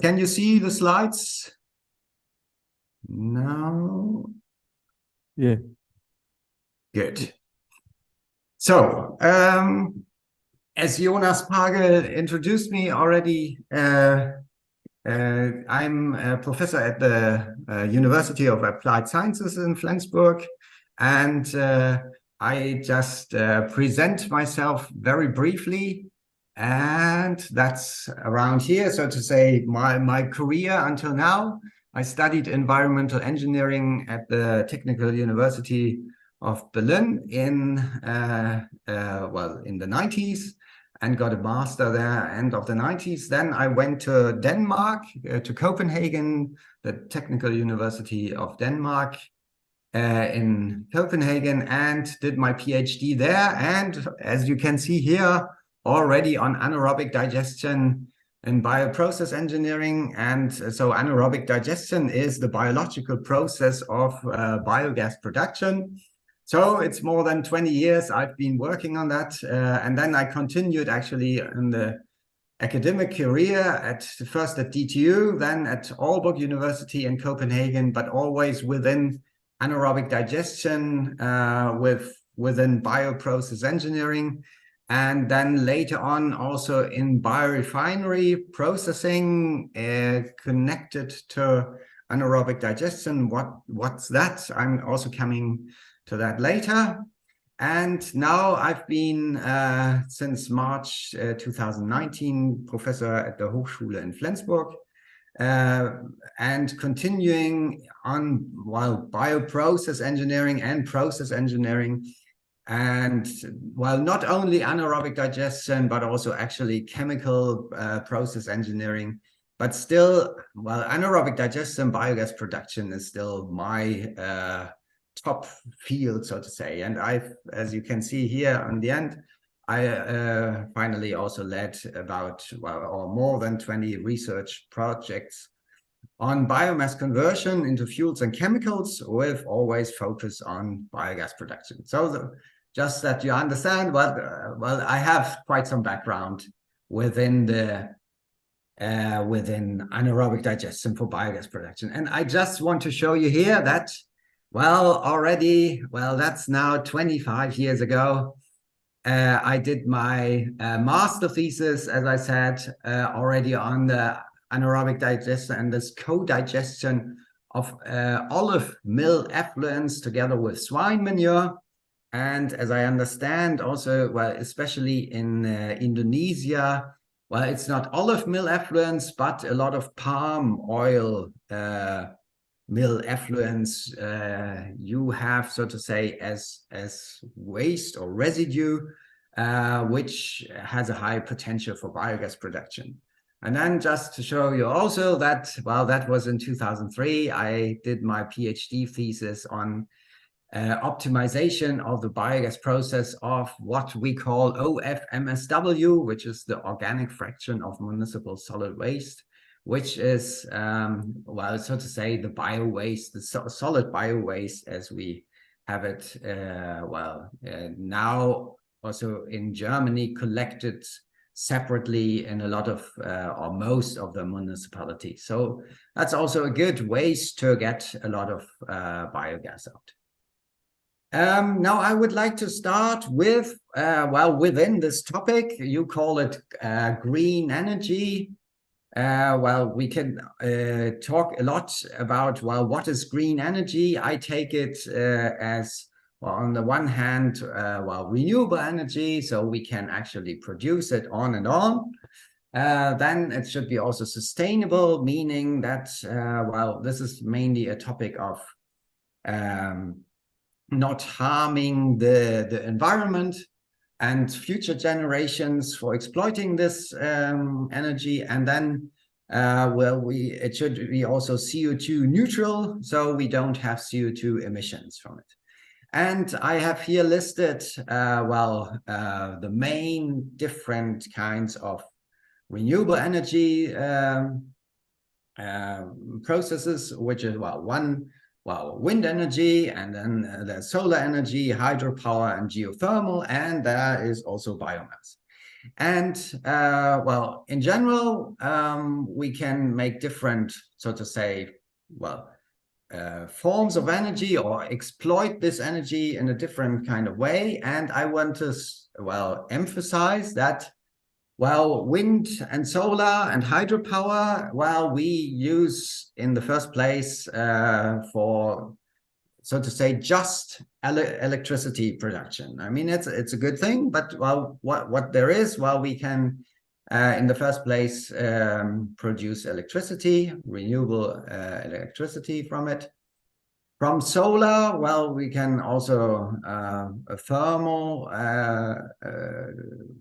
Can you see the slides? No. Yeah. Good. So, as Jonas Pagel introduced me already, I'm a professor at the University of Applied Sciences in Flensburg, and I just present myself very briefly, and that's around here, so to say, my career until now. I studied environmental engineering at the Technical University of Berlin in the 90s, and got a master there end of the 90s. Then I went to Denmark, to Copenhagen, the Technical University of Denmark in Copenhagen, and did my PhD there. And as you can see here, already on anaerobic digestion and bioprocess engineering. And so anaerobic digestion is the biological process of biogas production. So it's more than 20 years I've been working on that. And then I continued actually in the academic career first at DTU, then at Aalborg University in Copenhagen, but always within anaerobic digestion, within bioprocess engineering. And then later on also in biorefinery processing, connected to anaerobic digestion. What's that? I'm also coming to that later. And now I've been, since March 2019, professor at the Hochschule in Flensburg, and continuing on bioprocess engineering and process engineering. And not only anaerobic digestion, but also actually chemical process engineering. But still, anaerobic digestion, biogas production is still my top field, so to say. And as you can see here on the end, I finally also led about, or more than 20 research projects on biomass conversion into fuels and chemicals, with always focus on biogas production. So just that you understand, I have quite some background within within anaerobic digestion for biogas production. And I just want to show you here that, that's now 25 years ago. I did my master thesis, as I said, already on the anaerobic digestion and this co-digestion of olive mill effluents together with swine manure. And as I understand also, especially in Indonesia, it's not olive mill effluents, but a lot of palm oil mill effluents you have, so to say, as waste or residue, which has a high potential for biogas production. And then just to show you also that, that was in 2003, I did my PhD thesis on optimization of the biogas process of what we call OFMSW, which is the organic fraction of municipal solid waste, which is, so to say, the bio waste, the solid bio waste as we have it, now also in Germany, collected separately in a lot of, or most of the municipalities. So that's also a good ways to get a lot of biogas out. Now I would like to start with, within this topic, you call it green energy. We can talk a lot about, what is green energy? I take it as, on the one hand, renewable energy, so we can actually produce it on and on. Then it should be also sustainable, meaning that, this is mainly a topic of not harming the environment and future generations for exploiting this energy. And then it should be also CO2 neutral, so we don't have CO2 emissions from it. And I have here listed the main different kinds of renewable energy processes, which is wind energy, and then there's solar energy, hydropower, and geothermal, and there is also biomass. And well, in general, we can make different, so to say, well, forms of energy or exploit this energy in a different kind of way. And I want to, well, emphasize that, well, wind and solar and hydropower, well, we use in the first place for, so to say, just electricity production. I mean, it's a good thing, but well, what there is, well, we can in the first place produce electricity, renewable electricity from it. From solar, well, we can also thermal,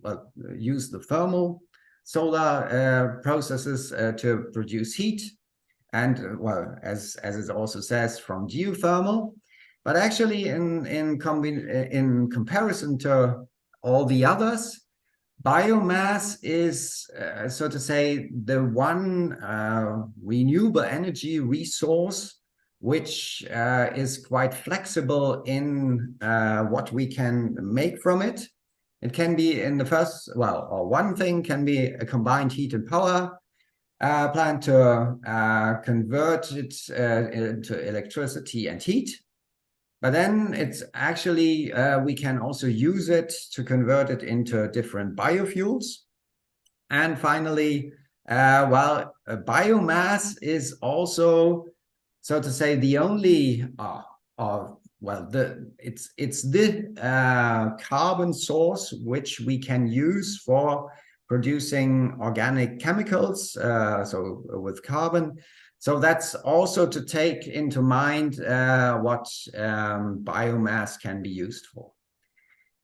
well, use the thermal solar processes to produce heat. And well, as it also says, from geothermal. But actually, in comparison to all the others, biomass is, so to say, the one renewable energy resource which is quite flexible in what we can make from it. It can be in the first, well, or one thing can be a combined heat and power plant to convert it into electricity and heat. But then it's actually, we can also use it to convert it into different biofuels. And finally, well, biomass is also, so to say, the only, well, it's the carbon source which we can use for producing organic chemicals, so with carbon. So that's also to take into mind what biomass can be used for.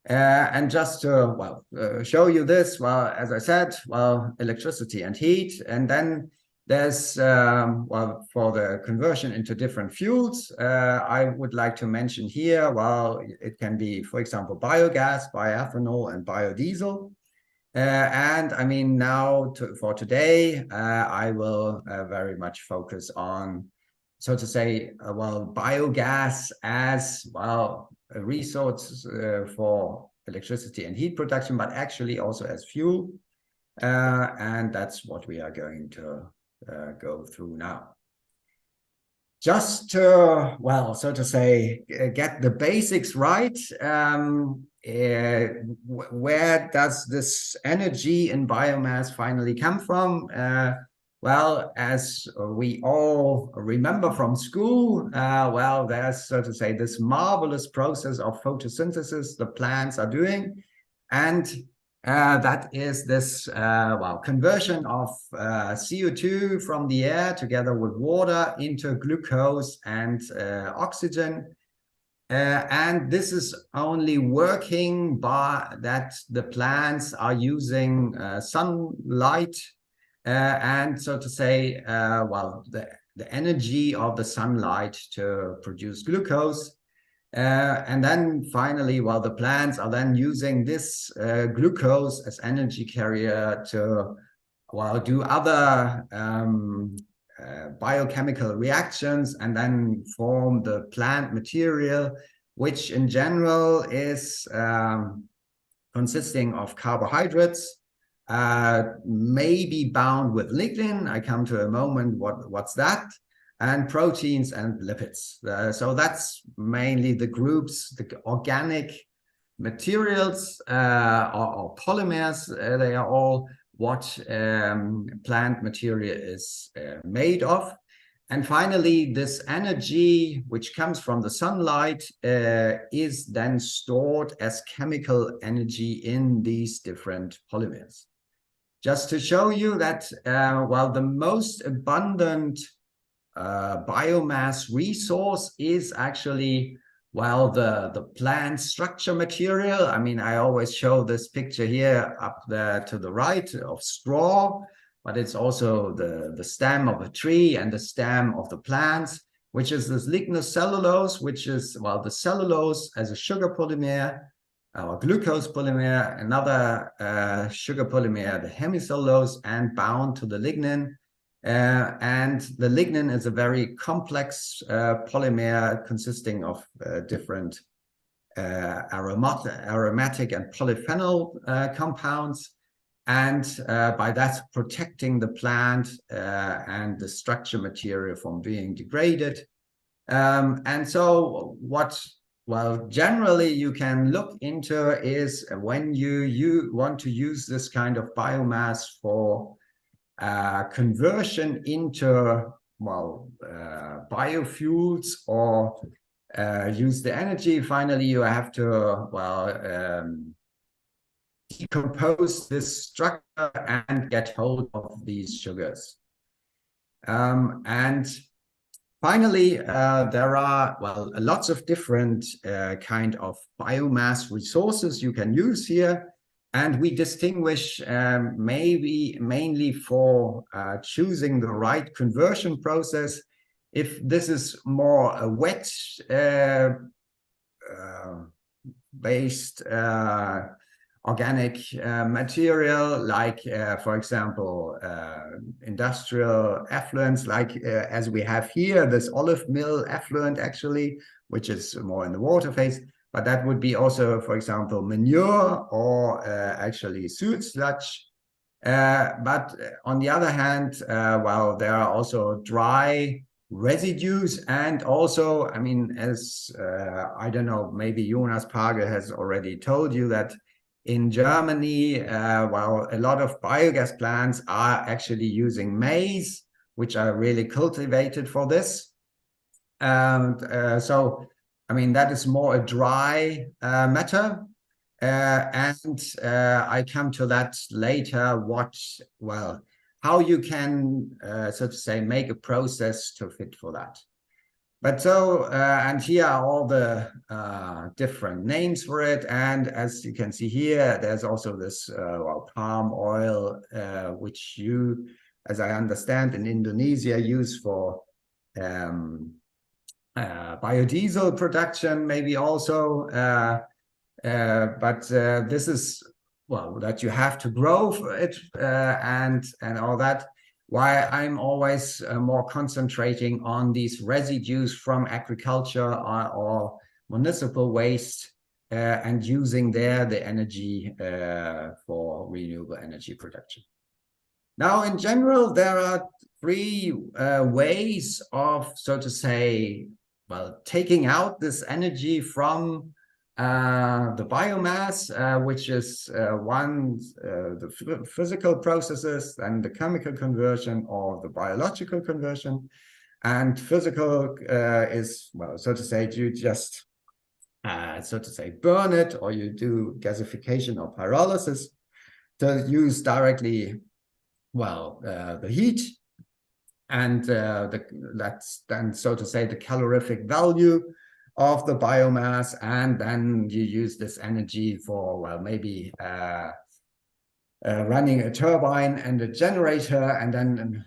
And just to, well, show you this, well, as I said, well, electricity and heat, and then there's, well, for the conversion into different fuels, I would like to mention here, well, it can be, for example, biogas, bioethanol, and biodiesel. And I mean, now for today, I will very much focus on, so to say, well, biogas as, well, a resource for electricity and heat production, but actually also as fuel. And that's what we are going to go through now. Just to, well, so to say, get the basics right, where does this energy in biomass finally come from? Well, as we all remember from school, well, there's, so to say, this marvelous process of photosynthesis the plants are doing. And that is this, well, conversion of CO2 from the air together with water into glucose and oxygen. And this is only working by that the plants are using sunlight and, so to say, well, the energy of the sunlight to produce glucose. And then finally, well, the plants are then using this glucose as energy carrier to, well, do other biochemical reactions and then form the plant material, which in general is consisting of carbohydrates, maybe bound with lignin. I come to a moment what's that, and proteins and lipids. So that's mainly the groups, the organic materials or polymers. They are all what plant material is made of. And finally, this energy which comes from the sunlight is then stored as chemical energy in these different polymers. Just to show you that, well, the most abundant biomass resource is actually, well, the plant structure material. I mean, I always show this picture here up there to the right of straw, but it's also the stem of a tree and the stem of the plants, which is this lignocellulose, which is, well, the cellulose as a sugar polymer, or glucose polymer, another sugar polymer, the hemicellulose, and bound to the lignin. And the lignin is a very complex polymer consisting of different aromatic and polyphenol compounds. and by that protecting the plant and the structure material from being degraded. And so well, generally you can look into is when you want to use this kind of biomass for conversion into, well, biofuels, or use the energy. Finally, you have to, well, decompose this structure and get hold of these sugars. And finally, there are, well, lots of different kind of biomass resources you can use here. And we distinguish mainly for choosing the right conversion process. If this is more a wet based organic material, like, for example, industrial effluents, like as we have here, this olive mill effluent, actually, which is more in the water phase. But that would be also, for example, manure or actually sewage sludge. But on the other hand, well, there are also dry residues, and also, I mean, as I don't know, maybe Jonas Page has already told you that in Germany, well, a lot of biogas plants are actually using maize, which are really cultivated for this. And so, I mean, that is more a dry matter. And I come to that later, well, how you can, so to say, make a process to fit for that. But so, and here are all the different names for it. And as you can see here, there's also this well, palm oil, which you, as I understand, in Indonesia use for biodiesel production, maybe also. But this is, well, that you have to grow for it and all that. Why I'm always more concentrating on these residues from agriculture or municipal waste and using there the energy for renewable energy production. Now, in general, there are three ways of, so to say, well, taking out this energy from the biomass, which is the physical processes, and the chemical conversion or the biological conversion. And physical is, well, so to say, you just, so to say, burn it, or you do gasification or pyrolysis to use directly, well, the heat. And that's then, so to say, the calorific value of the biomass, and then you use this energy for, well, maybe running a turbine and a generator, and then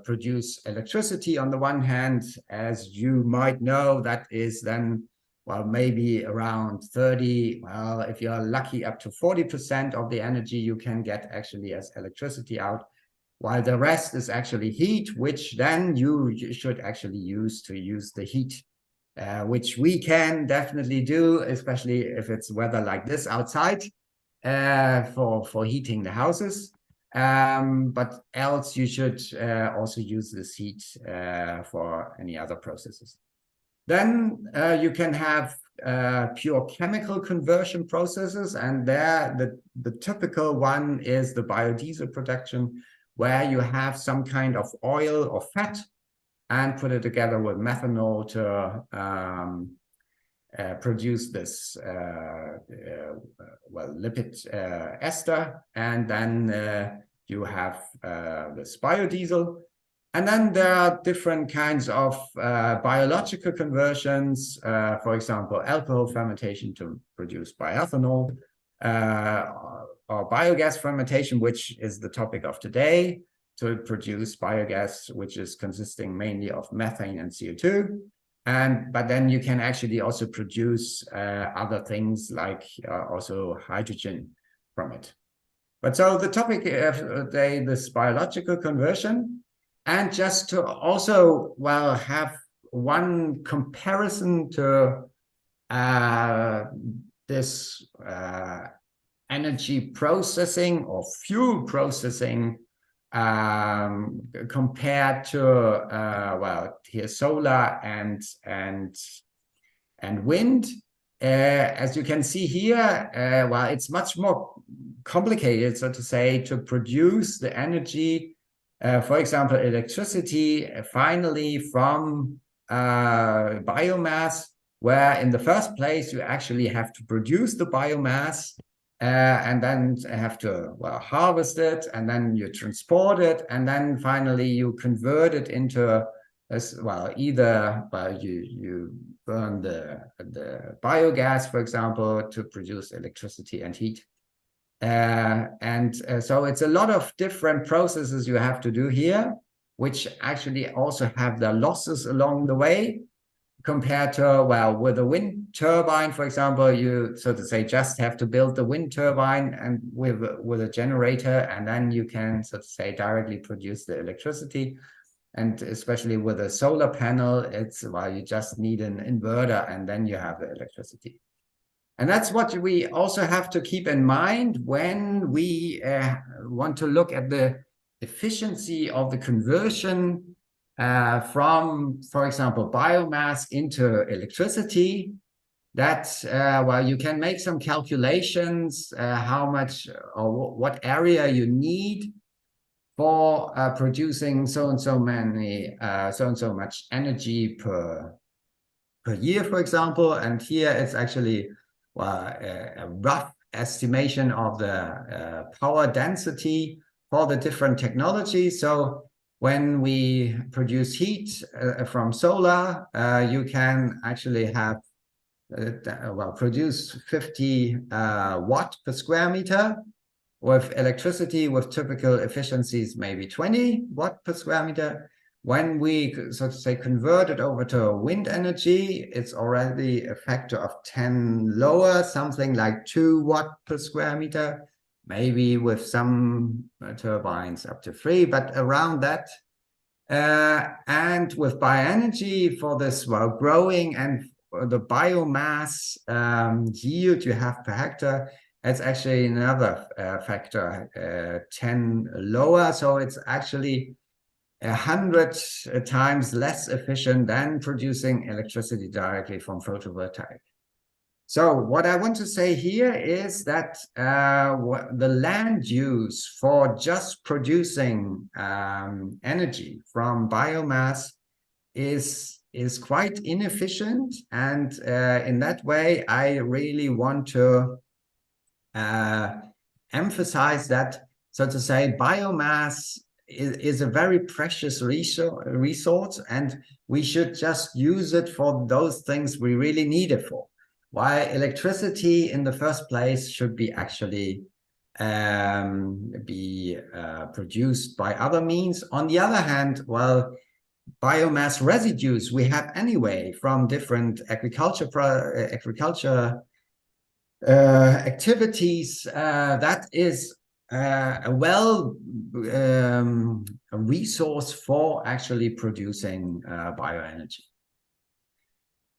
produce electricity on the one hand. As you might know, that is then, well, maybe around 30, well, if you're lucky, up to 40% of the energy you can get actually as electricity out, while the rest is actually heat, which then you should actually use the heat. Which we can definitely do, especially if it's weather like this outside, for heating the houses. But else you should also use this heat for any other processes. Then you can have pure chemical conversion processes, and there the typical one is the biodiesel production, where you have some kind of oil or fat and put it together with methanol to produce this well, lipid ester, and then you have this biodiesel. And then there are different kinds of biological conversions, for example, alcohol fermentation to produce bioethanol, or biogas fermentation, which is the topic of today, to produce biogas, which is consisting mainly of methane and CO2. But then you can actually also produce other things, like also hydrogen from it. But so the topic of the day, this biological conversion, and just to also, well, have one comparison to this energy processing or fuel processing compared to well, here solar and wind. As you can see here, well, it's much more complicated, so to say, to produce the energy, for example, electricity, finally from biomass, where in the first place you actually have to produce the biomass and then have to, well, harvest it, and then you transport it, and then finally you convert it into, as well, either you burn the biogas, for example, to produce electricity and heat. So it's a lot of different processes you have to do here, which actually also have their losses along the way, compared to, well, with a wind turbine, for example, you, so to say, just have to build the wind turbine and with a generator, and then you can, so to say, directly produce the electricity. And especially with a solar panel, it's, well, you just need an inverter and then you have the electricity. And that's what we also have to keep in mind when we want to look at the efficiency of the conversion from, for example, biomass into electricity. That, well, you can make some calculations how much or what area you need for producing so and so much energy per year, for example. And here it's actually, well, a rough estimation of the power density for the different technologies. So when we produce heat from solar, you can actually have well, produce 50 watt per square meter. With electricity, with typical efficiencies, maybe 20 watt per square meter. When we, so to say, convert it over to wind energy, it's already a factor of 10 lower, something like 2 watt per square meter, maybe with some turbines up to 3, but around that. And with bioenergy, for this, well, growing and the biomass yield you have per hectare, it's actually another factor, 10 lower. So it's actually 100 times less efficient than producing electricity directly from photovoltaic. So what I want to say here is that the land use for just producing energy from biomass is quite inefficient. And in that way, I really want to emphasize that, so to say, biomass is a very precious resource, and we should just use it for those things we really need it for. While electricity in the first place should be actually produced by other means. On the other hand, well, biomass residues we have anyway from different agriculture activities, that is a resource for actually producing bioenergy.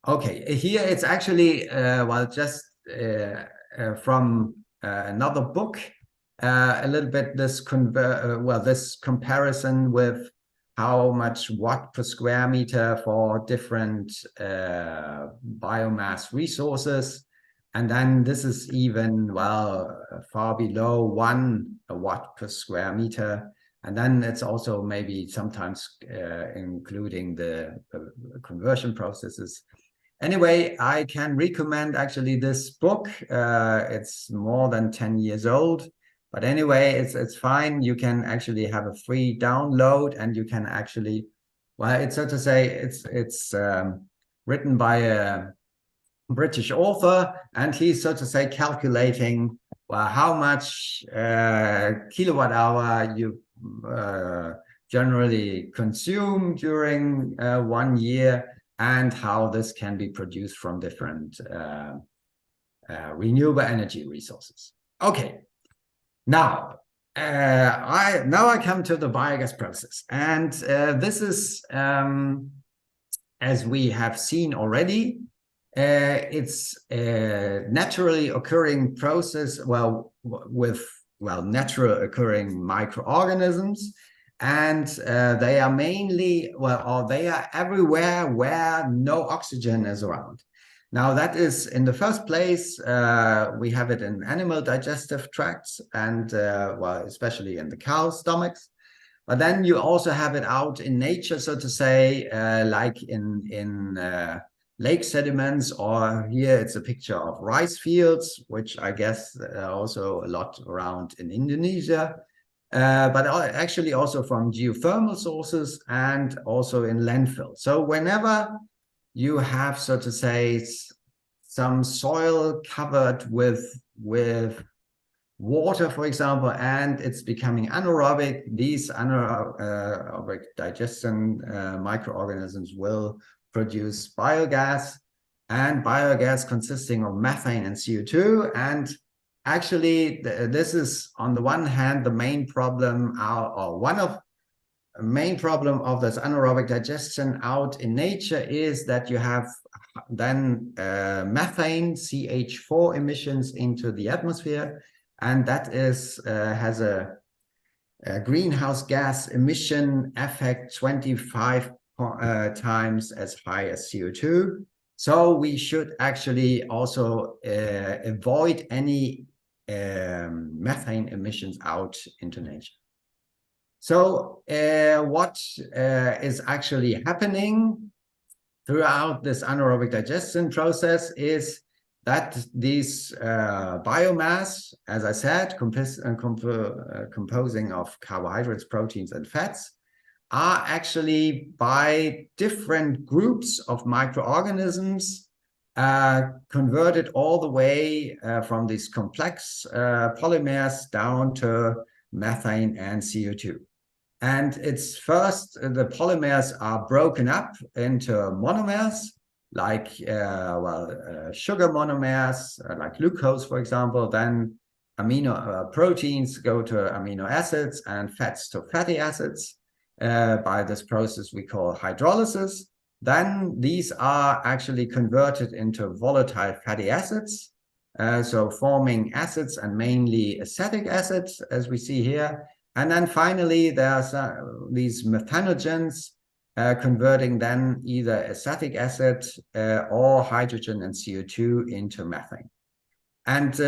Okay, here it's actually, well, just from another book, a little bit this this comparison with how much watt per square meter for different biomass resources. And then this is even, well, far below 1 watt per square meter. And then it's also maybe sometimes including the conversion processes. Anyway, I can recommend actually this book. It's more than 10 years old. But anyway, it's fine. You can actually have a free download, and you can actually, well, it's, so to say, it's written by a British author, and he's, so to say, calculating, well, how much kilowatt hour you generally consume during 1 year, and how this can be produced from different renewable energy resources. Okay, now I come to the biogas process, and this is, as we have seen already, It's a naturally occurring process, with natural occurring microorganisms, and they are mainly, or they are everywhere where no oxygen is around. Now, that is, in the first place, we have it in animal digestive tracts, and especially in the cow stomachs. But then you also have it out in nature, so to say, like in lake sediments, or here it's a picture of rice fields, which I guess are also a lot around in Indonesia, but actually also from geothermal sources and also in landfill. So whenever you have, so to say, some soil covered with water, for example, and it's becoming anaerobic, these anaerobic digestion microorganisms will produce biogas, and biogas consisting of methane and CO2. And actually, this is, on the one hand, the main problem, or one of the main problem of this anaerobic digestion out in nature, is that you have then methane, CH4 emissions into the atmosphere, and that is has a greenhouse gas emission effect 25 times as high as CO2. So we should actually also avoid any methane emissions out into nature. So what is actually happening throughout this anaerobic digestion process is that these biomass, as I said, composing of carbohydrates, proteins, and fats, are actually by different groups of microorganisms converted all the way from these complex polymers down to methane and CO2. And it's first, the polymers are broken up into monomers, like sugar monomers, like glucose, for example. Then proteins go to amino acids, and fats to fatty acids by this process we call hydrolysis. Then these are actually converted into volatile fatty acids, so forming acids, and mainly acetic acids, as we see here. And then finally, there are these methanogens converting then either acetic acid or hydrogen and CO2 into methane. And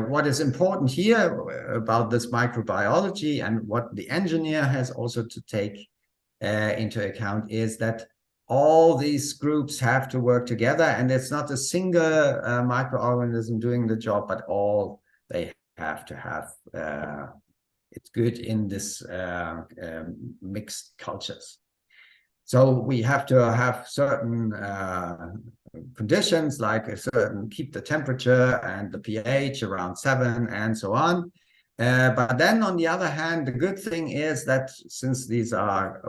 what is important here about this microbiology, and what the engineer has also to take into account, is that all these groups have to work together, and it's not a single microorganism doing the job, but all they have to have it's good in this mixed cultures. So we have to have certain conditions, like keep the temperature and the pH around 7 and so on. But then on the other hand, the good thing is that since these are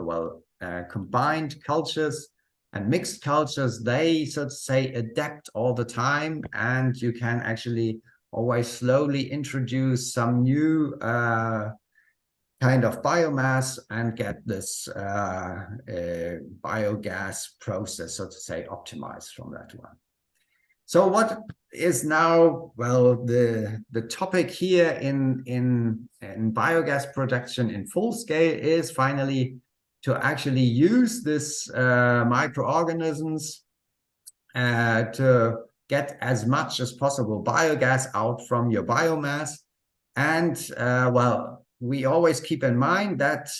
combined cultures and mixed cultures, they, so to say, adapt all the time, and you can actually always slowly introduce some new kind of biomass and get this biogas process, so to say, optimized from that one. So what is now, the topic here in biogas production in full scale is finally to actually use this microorganisms to get as much as possible biogas out from your biomass. And we always keep in mind that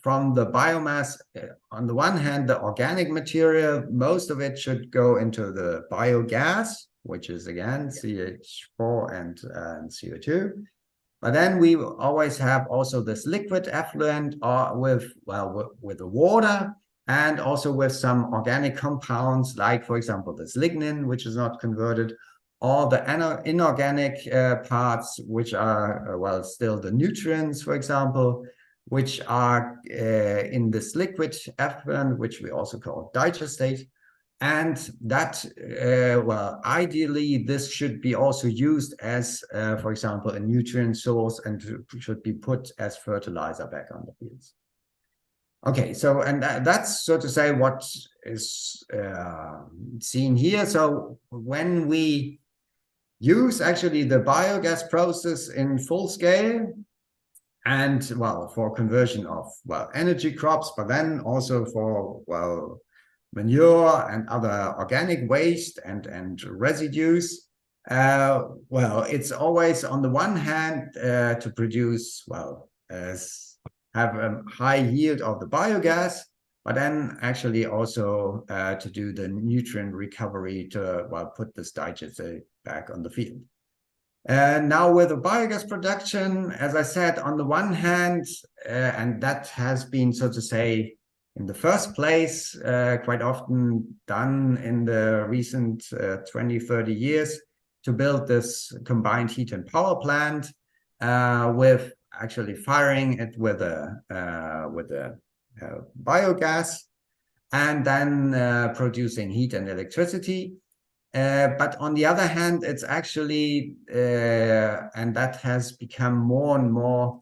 from the biomass, on the one hand, the organic material, most of it should go into the biogas, which is again CH4 and CO2. But then we always have also this liquid effluent, with the water, and also with some organic compounds, like, for example, this lignin, which is not converted, or the inorganic parts, which are, still the nutrients, for example, which are in this liquid effluent, which we also call digestate. And that, ideally, this should be also used as, for example, a nutrient source, and should be put as fertilizer back on the fields. Okay, so, and that's, so to say, what seen here. So when we use actually the biogas process in full scale, and well, for conversion of energy crops, but then also for manure and other organic waste and residues. It's always on the one hand to produce have a high yield of the biogas, but then actually also to do the nutrient recovery to put this digester back on the field. Now with the biogas production, as I said, on the one hand, and that has been, so to say, in the first place, quite often done in the recent 20, 30 years to build this combined heat and power plant with actually firing it with a biogas and then producing heat and electricity. But on the other hand, it's actually, and that has become more and more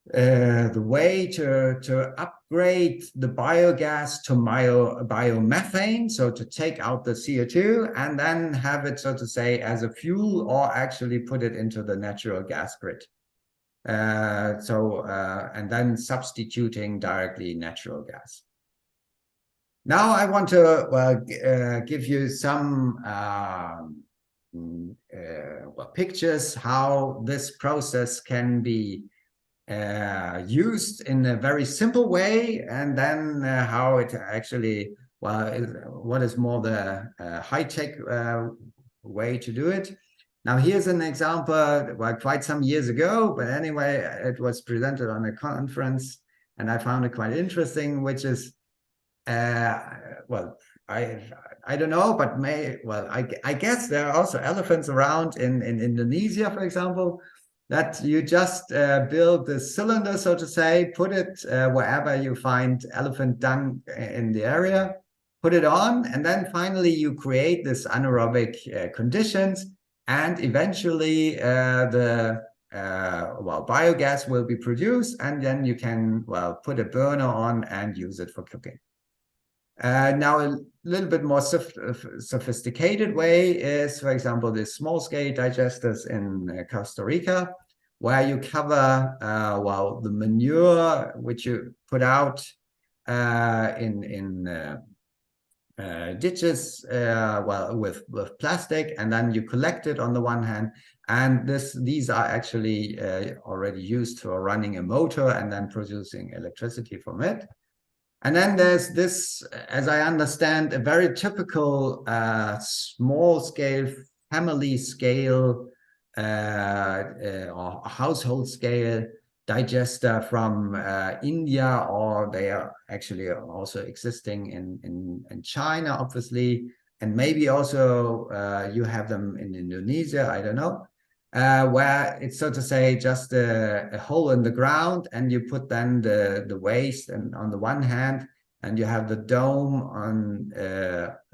the way to upgrade the biogas to biomethane, so to take out the CO2 and then have it, so to say, as a fuel, or actually put it into the natural gas grid. And then substituting directly natural gas. Now I want to give you some pictures how this process can be used in a very simple way, and then how it actually, what is more the high-tech way to do it. Now here's an example, quite some years ago, but anyway, it was presented on a conference, and I found it quite interesting, which is, I don't know, but I guess there are also elephants around in Indonesia, for example, that you just build the cylinder, so to say, put it wherever you find elephant dung in the area, put it on, and then finally you create this anaerobic conditions, and eventually the biogas will be produced, and then you can put a burner on and use it for cooking. Now a little bit more sophisticated way is, for example, the small-scale digesters in Costa Rica, where you cover the manure which you put out in ditches with plastic, and then you collect it on the one hand, and these are actually already used for running a motor and then producing electricity from it. And then there's this, as I understand, a very typical small-scale, family-scale or household-scale digester from India, or they are actually also existing in China, obviously, and maybe also you have them in Indonesia, I don't know, where it's, so to say, just a hole in the ground, and you put then the waste and on the one hand, and you have the dome on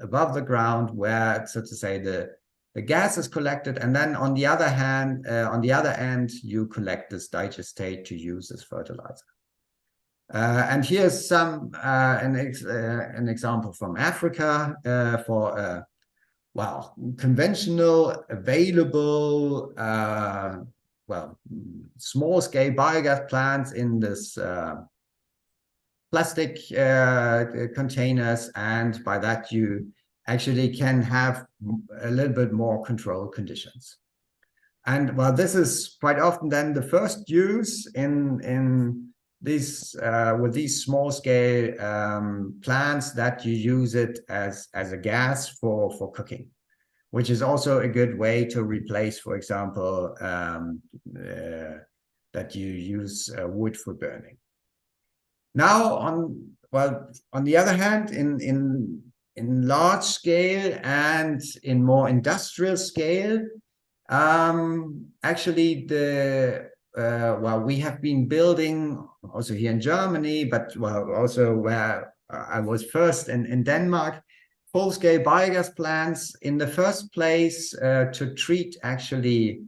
above the ground where, so to say, the gas is collected, and then on the other hand, on the other end, you collect this digestate to use as fertilizer. And here's some an example from Africa for conventional, available, small-scale biogas plants in this plastic containers, and by that you actually can have a little bit more controlled conditions. And this is quite often then the first use in these with these small-scale plants, that you use it as a gas for cooking, which is also a good way to replace, for example, that you use wood for burning. Now, on the other hand, in large scale and in more industrial scale, actually we have been building also here in Germany, but also where I was first in Denmark, full-scale biogas plants in the first place to treat actually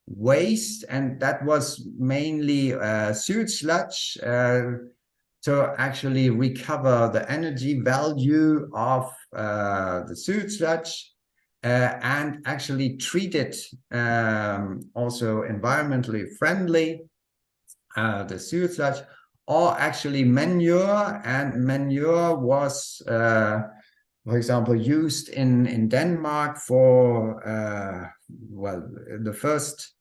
waste, and that was mainly sewage sludge, to actually recover the energy value of the sewage sludge and actually treat it also environmentally friendly, the sewage sludge, or actually manure. And manure was, for example, used in Denmark for, well, the first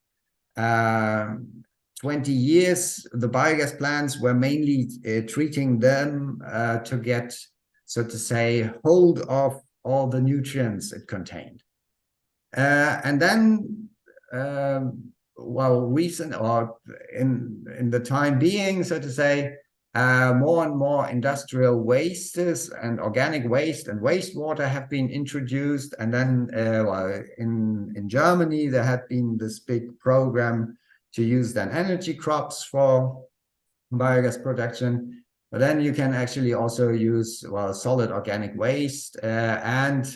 20 years, the biogas plants were mainly treating them to get, so to say, hold of all the nutrients it contained. And then, well, recent or in the time being, so to say, more and more industrial wastes and organic waste and wastewater have been introduced. And then, well, in Germany, there had been this big program to use then energy crops for biogas production. But then you can actually also use, well, solid organic waste and,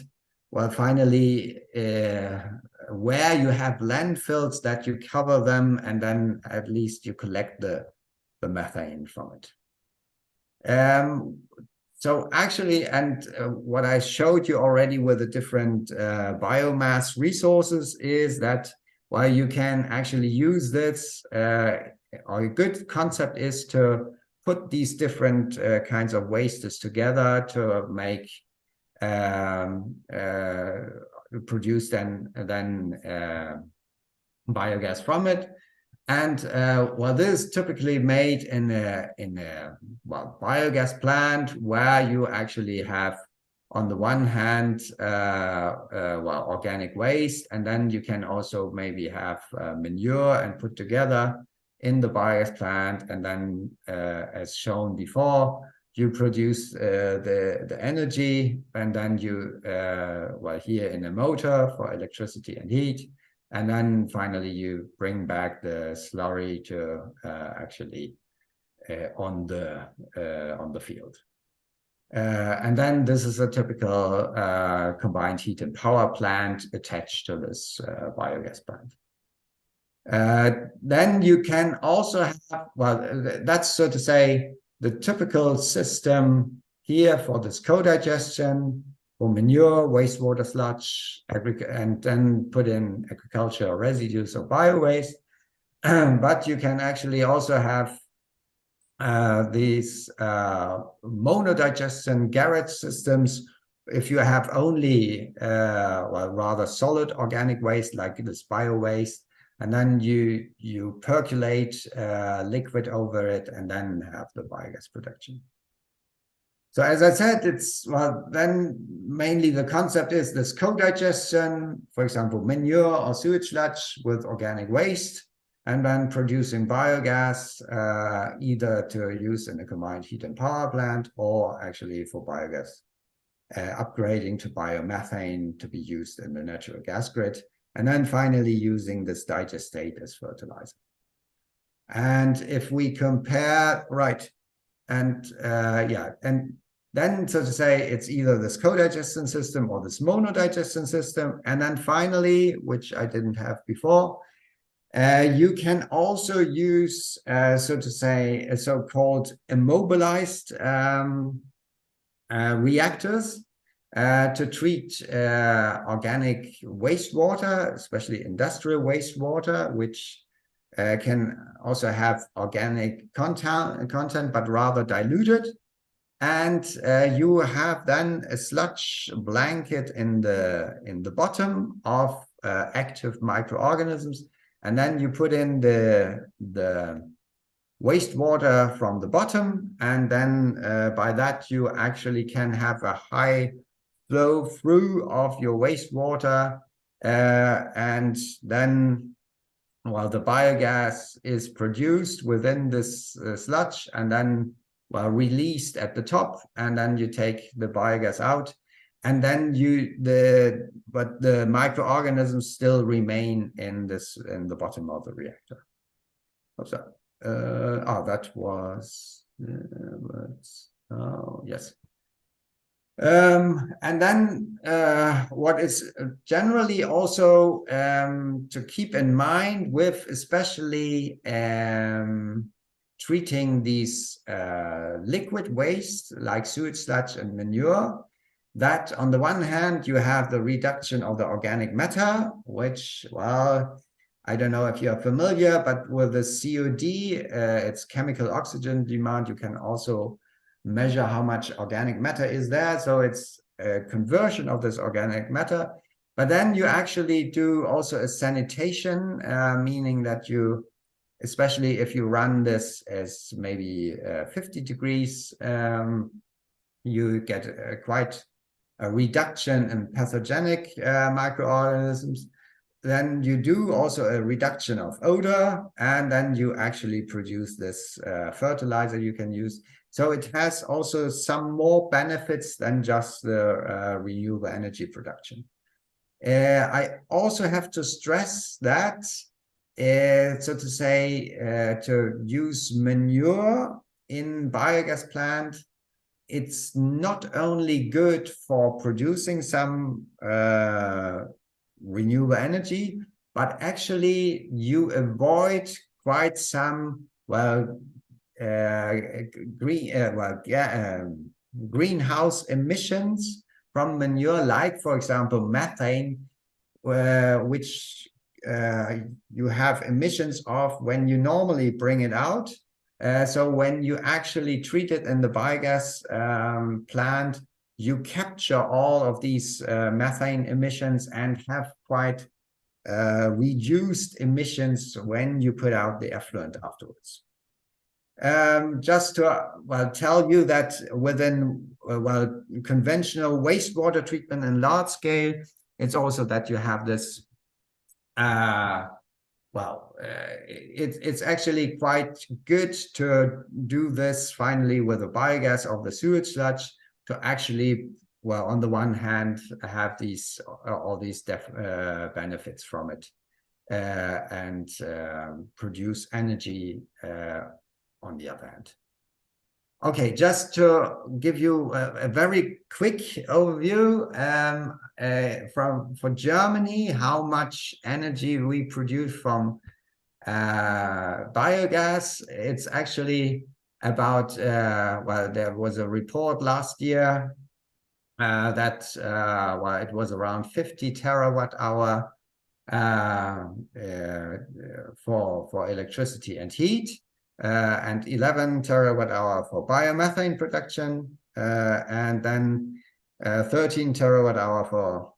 well, finally, where you have landfills, that you cover them and then at least you collect the methane from it. So actually, and what I showed you already with the different biomass resources is that while you can actually use this, or a good concept is to put these different kinds of wastes together to make produce then biogas from it. And well, this is typically made in a well, biogas plant where you actually have, on the one hand, well, organic waste, and then you can also maybe have manure and put together in the biogas plant, and then as shown before, you produce the energy, and then you well, here in a motor for electricity and heat. And then finally, you bring back the slurry to actually on the field. And then this is a typical combined heat and power plant attached to this biogas plant. Then you can also have, well, that's so to say the typical system here for this co-digestion, for manure, wastewater sludge, and then put in agricultural residues or bio-waste. But you can actually also have these monodigestion garage systems if you have only, well, rather solid organic waste like this bio-waste, and then you percolate liquid over it and then have the biogas production. So as I said, it's, well, then mainly the concept is this co-digestion, for example, manure or sewage sludge with organic waste, and then producing biogas, either to use in a combined heat and power plant or actually for biogas, upgrading to biomethane to be used in the natural gas grid, and then finally using this digestate as fertilizer. And if we compare, right, and yeah, and then, so to say, it's either this co-digestion system or this monodigestion system. And then finally, which I didn't have before, you can also use, so to say, a so-called immobilized reactors to treat organic wastewater, especially industrial wastewater, which can also have organic content, but rather diluted. And you have then a sludge blanket in the bottom of active microorganisms, and then you put in the wastewater from the bottom, and then by that you actually can have a high flow through of your wastewater, and then, well, the biogas is produced within this sludge and then, well, released at the top, and then you take the biogas out, and then but the microorganisms still remain in the bottom of the reactor. What's that? That was yes. And then what is generally also to keep in mind with especially treating these liquid waste like sewage sludge and manure, that on the one hand, you have the reduction of the organic matter, which, well, I don't know if you are familiar, but with the COD, it's chemical oxygen demand, you can also measure how much organic matter is there. So it's a conversion of this organic matter. But then you actually do also a sanitation, meaning that you, especially if you run this as maybe 50 degrees, you get quite a reduction in pathogenic microorganisms. Then you do also a reduction of odor, and then you actually produce this fertilizer you can use. So it has also some more benefits than just the renewable energy production. I also have to stress that, so to say, to use manure in biogas plant, it's not only good for producing some renewable energy, but actually you avoid quite some, well, greenhouse emissions from manure, like, for example, methane, which you have emissions of when you normally bring it out. So when you actually treat it in the biogas plant, you capture all of these methane emissions and have quite reduced emissions when you put out the effluent afterwards. Just to tell you that within conventional wastewater treatment in large scale, it's also that you have this it's actually quite good to do this finally with the biogas of the sewage sludge, to actually, well, on the one hand, have these all these benefits from it, and produce energy on the other hand. Okay, just to give you a very quick overview for Germany, how much energy we produce from biogas. It's actually about, there was a report last year that, it was around 50 terawatt hour for electricity and heat. And 11 terawatt hour for biomethane production, and then 13 terawatt hour for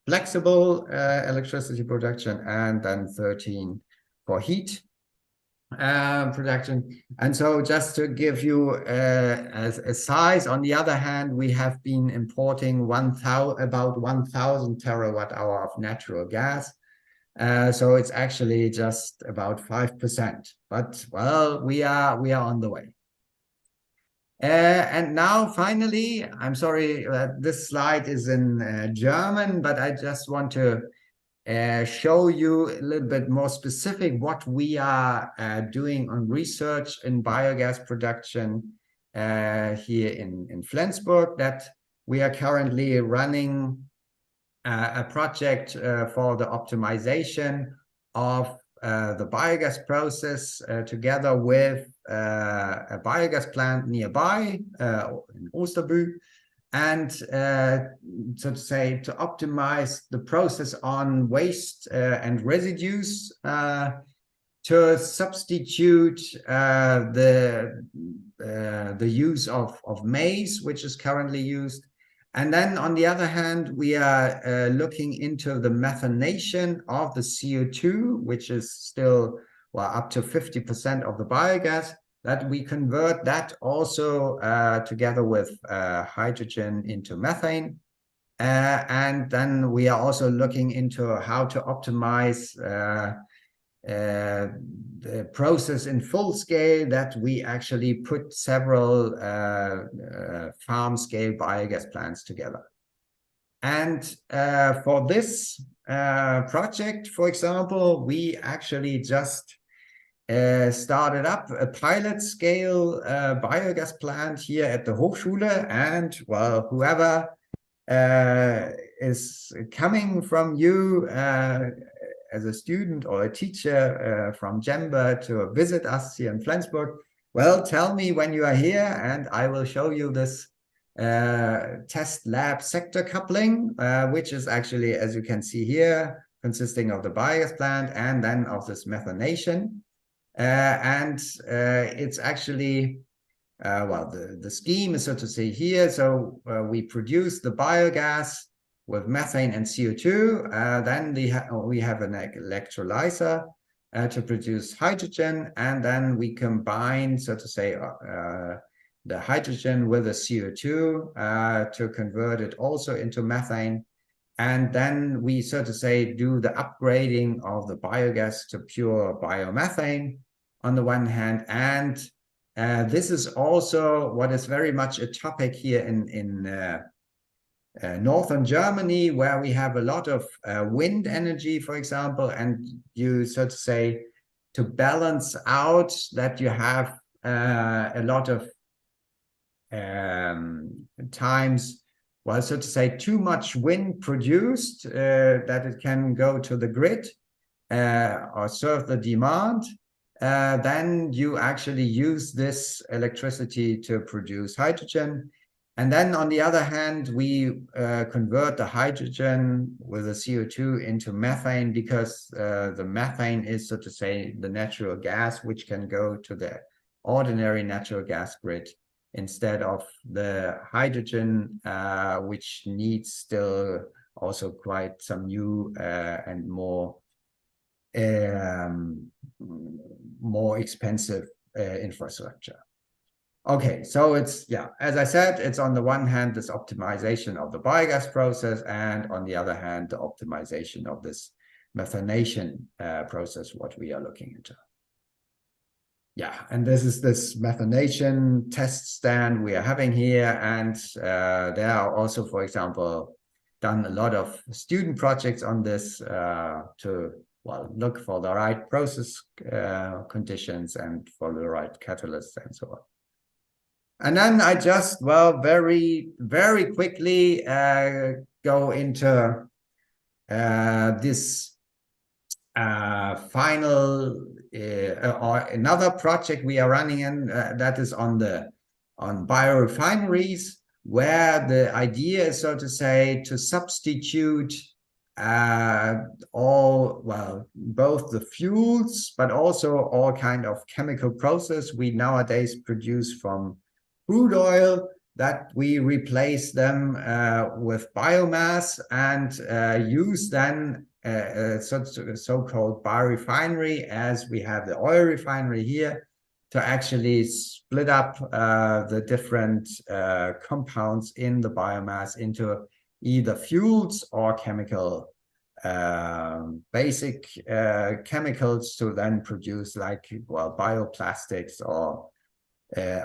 flexible electricity production, and then 13 for heat production. And so just to give you a size, on the other hand, we have been importing about 1,000 terawatt hour of natural gas. So it's actually just about 5%, but well, we are on the way. And now finally, I'm sorry that this slide is in German, but I just want to show you a little bit more specific what we are doing on research in biogas production here in Flensburg, that we are currently running a project for the optimization of the biogas process together with a biogas plant nearby in Osterbü, and so to say, to optimize the process on waste and residues to substitute the use of maize, which is currently used. And then on the other hand, we are looking into the methanation of the CO2, which is still, well, up to 50% of the biogas, that we convert that also together with hydrogen into methane. And then we are also looking into how to optimize the process in full scale, that we actually put several farm scale biogas plants together. And for this project, for example, we actually just started up a pilot scale biogas plant here at the Hochschule, and well, whoever is coming from you as a student or a teacher from Gemba to visit us here in Flensburg, well, tell me when you are here and I will show you this test lab sector coupling, which is actually, as you can see here, consisting of the biogas plant and then of this methanation. It's actually, well, the scheme is so to say here. So we produce the biogas with methane and CO2. Then we have an electrolyzer to produce hydrogen. And then we combine, so to say, the hydrogen with the CO2 to convert it also into methane. And then we, so to say, do the upgrading of the biogas to pure biomethane on the one hand. And this is also what is very much a topic here in northern Germany, where we have a lot of wind energy, for example, and you, so to say, to balance out that you have a lot of times, well, so to say, too much wind produced that it can go to the grid or serve the demand. Then you actually use this electricity to produce hydrogen. And then on the other hand, we convert the hydrogen with the CO2 into methane, because the methane is, so to say, the natural gas which can go to the ordinary natural gas grid instead of the hydrogen, which needs still also quite some new and more expensive infrastructure. Okay, so it's, yeah, as I said, it's on the one hand this optimization of the biogas process, and on the other hand the optimization of this methanation process, what we are looking into. Yeah, and this is this methanation test stand we are having here, and there are also, for example, done a lot of student projects on this to, well, look for the right process conditions and for the right catalysts and so on. And then I just, well, very, very quickly go into this final or another project we are running in that is on biorefineries, where the idea is, so to say, to substitute both the fuels, but also all kind of chemical process we nowadays produce from crude oil, that we replace them with biomass and use then so-called biorefinery, as we have the oil refinery here, to actually split up the different compounds in the biomass into either fuels or chemical basic chemicals to then produce, like, well, bioplastics or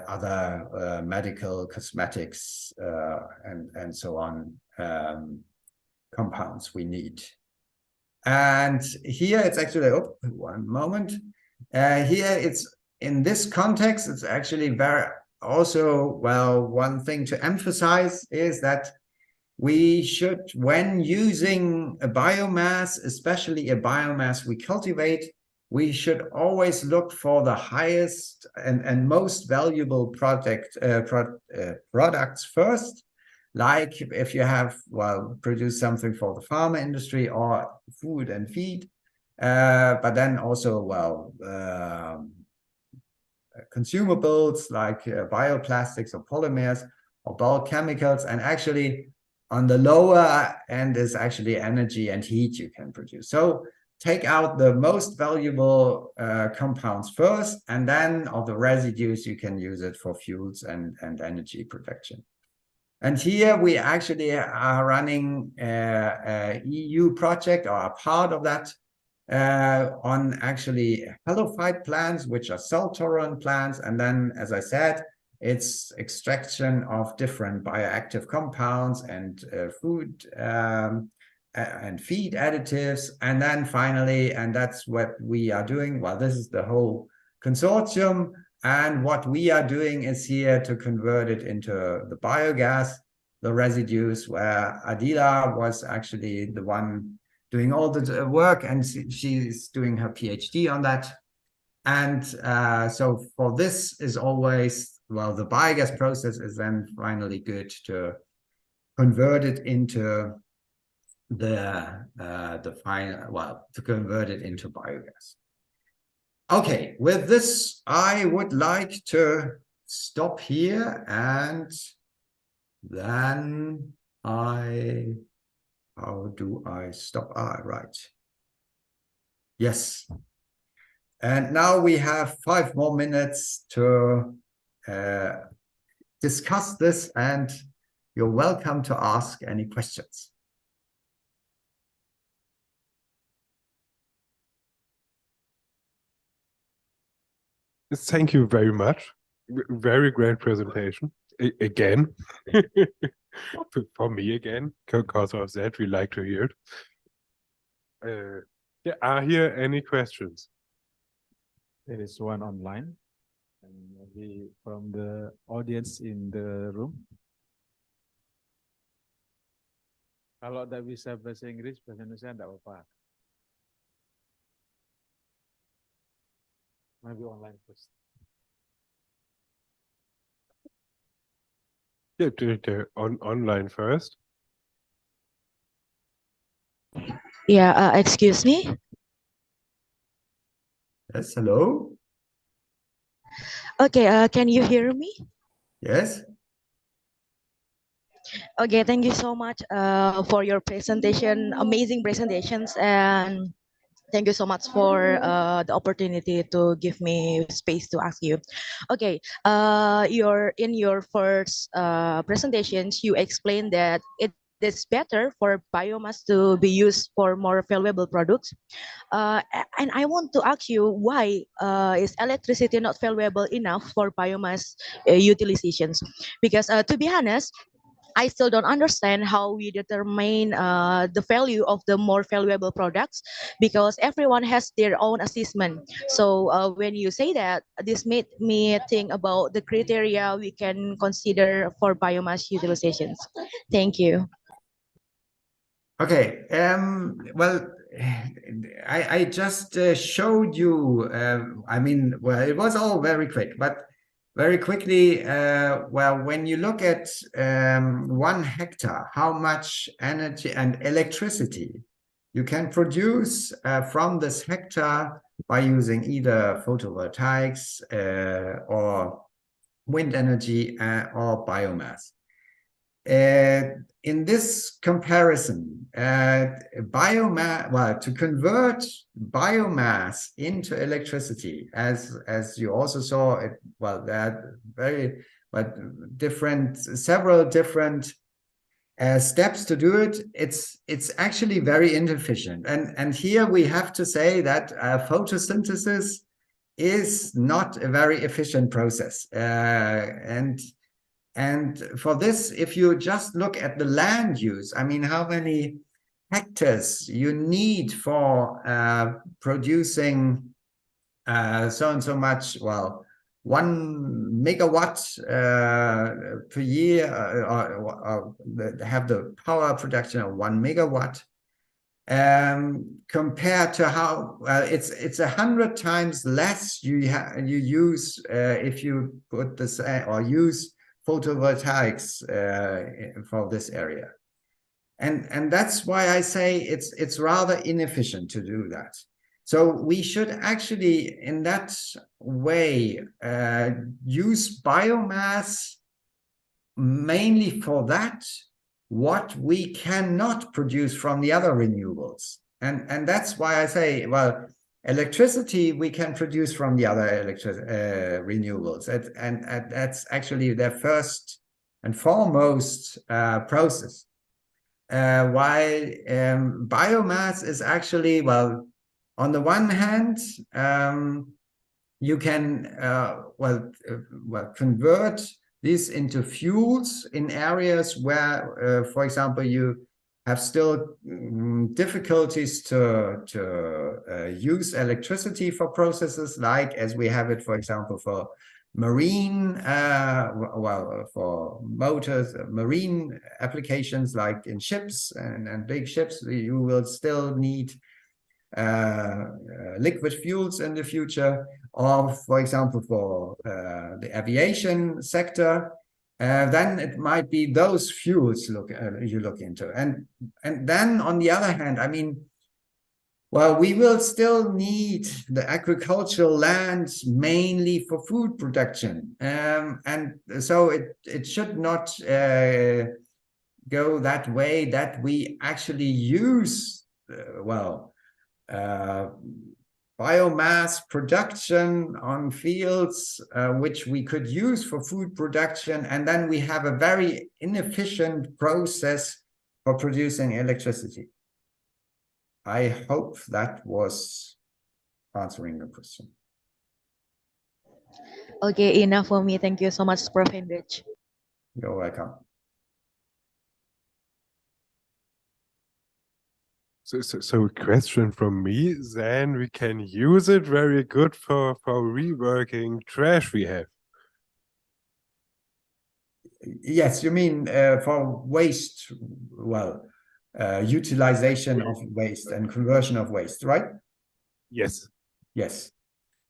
other medical cosmetics and so on compounds we need. And here it's actually, oh, one moment. Here it's, in this context, it's actually very also, well, one thing to emphasize is that we should, when using a biomass, especially a biomass we cultivate, we should always look for the highest and most valuable products first. Like if you have, well, produce something for the pharma industry or food and feed, but then also, well, consumables like bioplastics or polymers or bulk chemicals. And actually on the lower end is actually energy and heat you can produce. So take out the most valuable compounds first, and then of the residues you can use it for fuels and energy production. And here we actually are running a EU project, or a part of that, on actually halophyte plants, which are salt-tolerant plants. And then, as I said, it's extraction of different bioactive compounds and food and feed additives. And then finally, and that's what we are doing, well, this is the whole consortium. And what we are doing is here to convert it into the biogas, the residues, where Adila was actually the one doing all the work, and she's doing her PhD on that. And so for this is always, well, the biogas process is then finally good to convert it into the final, well, to convert it into biogas. Okay, with this, I would like to stop here, and then how do I stop? Right. Yes. And now we have 5 more minutes to discuss this, and you're welcome to ask any questions. Thank you very much. Very great presentation. Again, for me again, because of that, we like to hear it. Yeah, are here any questions? There is one online, and maybe from the audience in the room. Kalau tak bisa bahasa Inggris, bahasa Indonesia tidak apa-apa. Maybe online first. Yeah, online first. Yeah, excuse me. Yes, hello. Okay, can you hear me? Yes. Okay, thank you so much for your presentation, amazing presentations, and thank you so much for the opportunity to give me space to ask you. Okay, in your first presentations, you explained that it is better for biomass to be used for more valuable products. And I want to ask you, why is electricity not valuable enough for biomass utilizations? Because to be honest, I still don't understand how we determine the value of the more valuable products, because everyone has their own assessment. So when you say that, this made me think about the criteria we can consider for biomass utilizations. Thank you. Okay. Well, I just showed you. I mean, well, it was all very quick, but very quickly. Well, when you look at 1 hectare, how much energy and electricity you can produce from this hectare by using either photovoltaics or wind energy or biomass. In this comparison, biomass, well, to convert biomass into electricity, as you also saw, it, well, there are several different steps to do it. It's actually very inefficient, and here we have to say that photosynthesis is not a very efficient process, and for this, if you just look at the land use, I mean, how many hectares you need for producing so and so much, well, 1 megawatt per year, or have the power production of 1 megawatt, compared to how it's 100 times less you use if you put this or use photovoltaics for this area, and that's why I say it's rather inefficient to do that. So we should actually, in that way, use biomass mainly for that what we cannot produce from the other renewables, and that's why I say, well, electricity we can produce from the other renewables, and that's actually their first and foremost process. While biomass is actually, well, on the one hand, you can convert these into fuels in areas where, for example, you have still difficulties to use electricity for processes, like as we have it, for example, for marine, well, for motors, marine applications like in ships and big ships, you will still need liquid fuels in the future, or for example, for the aviation sector, then it might be those fuels you look into. And then on the other hand, I mean, well, we will still need the agricultural land mainly for food production. And so it should not go that way that we actually use, biomass production on fields which we could use for food production, and then we have a very inefficient process for producing electricity. I hope that was answering the question. Okay, enough for me. Thank you so much, Prof. Hinrich. You're welcome. So a question from me, then we can use it very good for reworking trash we have. Yes, you mean for waste, utilization of waste and conversion of waste, right? Yes. Yes.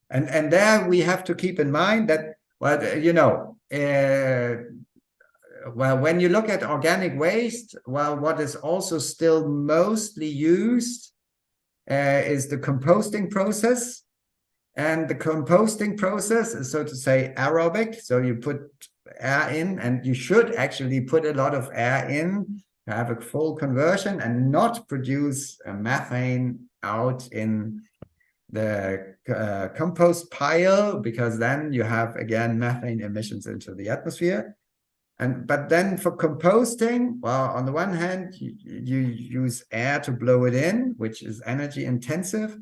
And there we have to keep in mind that, well, you know, well, when you look at organic waste, well, what is also still mostly used is the composting process. And the composting process is, so to say, aerobic. So you put air in, and you should actually put a lot of air in to have a full conversion and not produce methane out in the compost pile, because then you have, again, methane emissions into the atmosphere. But then for composting, well, on the one hand, you use air to blow it in, which is energy intensive.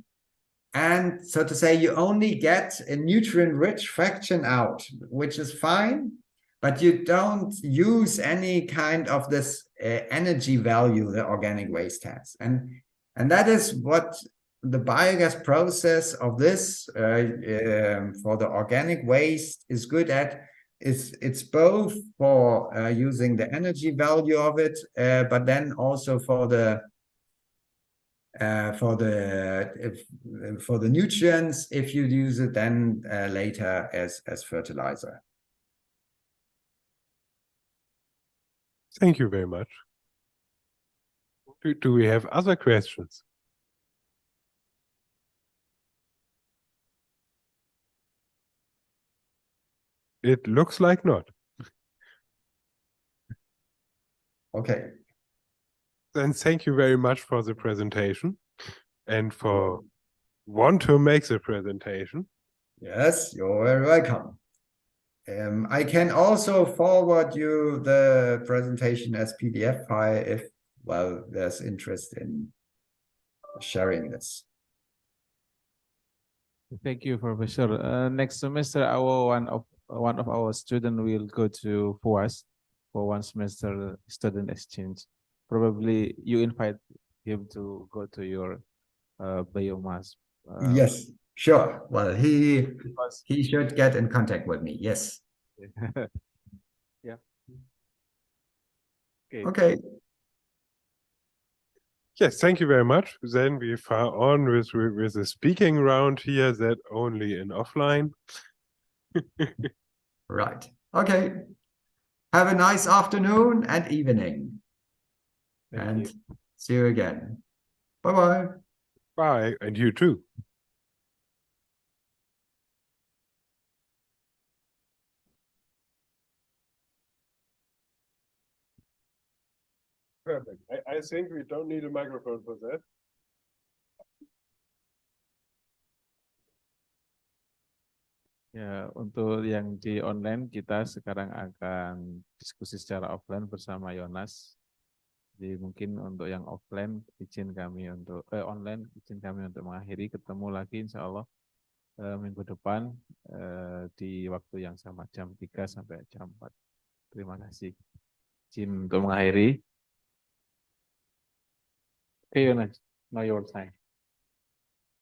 And so to say, you only get a nutrient-rich fraction out, which is fine, but you don't use any kind of this energy value that organic waste has. And that is what the biogas process of this for the organic waste is good at. It's both for using the energy value of it, but then also for the nutrients if you use it then later as fertilizer. Thank you very much. Do we have other questions? It looks like not. Okay. Then thank you very much for the presentation and for want to make the presentation. Yes, you're very welcome. I can also forward you the presentation as PDF file if, well, there's interest in sharing this. Thank you, Professor. Next semester, one of our students will go to FUAS for 1 semester student exchange. Probably you invite him to go to your biomass. Yes, sure. Well, he should get in contact with me. Yes. Yeah. Okay. Yes, thank you very much. Then we far on with the speaking round here, that only in offline. Right. Okay. Have a nice afternoon and evening. And see you again. Bye-bye. Bye, and you too. Perfect. I think we don't need a microphone for that. Ya, untuk yang di online kita sekarang akan diskusi secara offline bersama Yonas. Jadi mungkin untuk yang offline izin kami untuk online izin kami untuk mengakhiri, ketemu lagi insya Allah minggu depan di waktu yang sama jam 3 sampai jam 4. Terima kasih. Izin untuk mengakhiri. Okay, Yonas, now your time.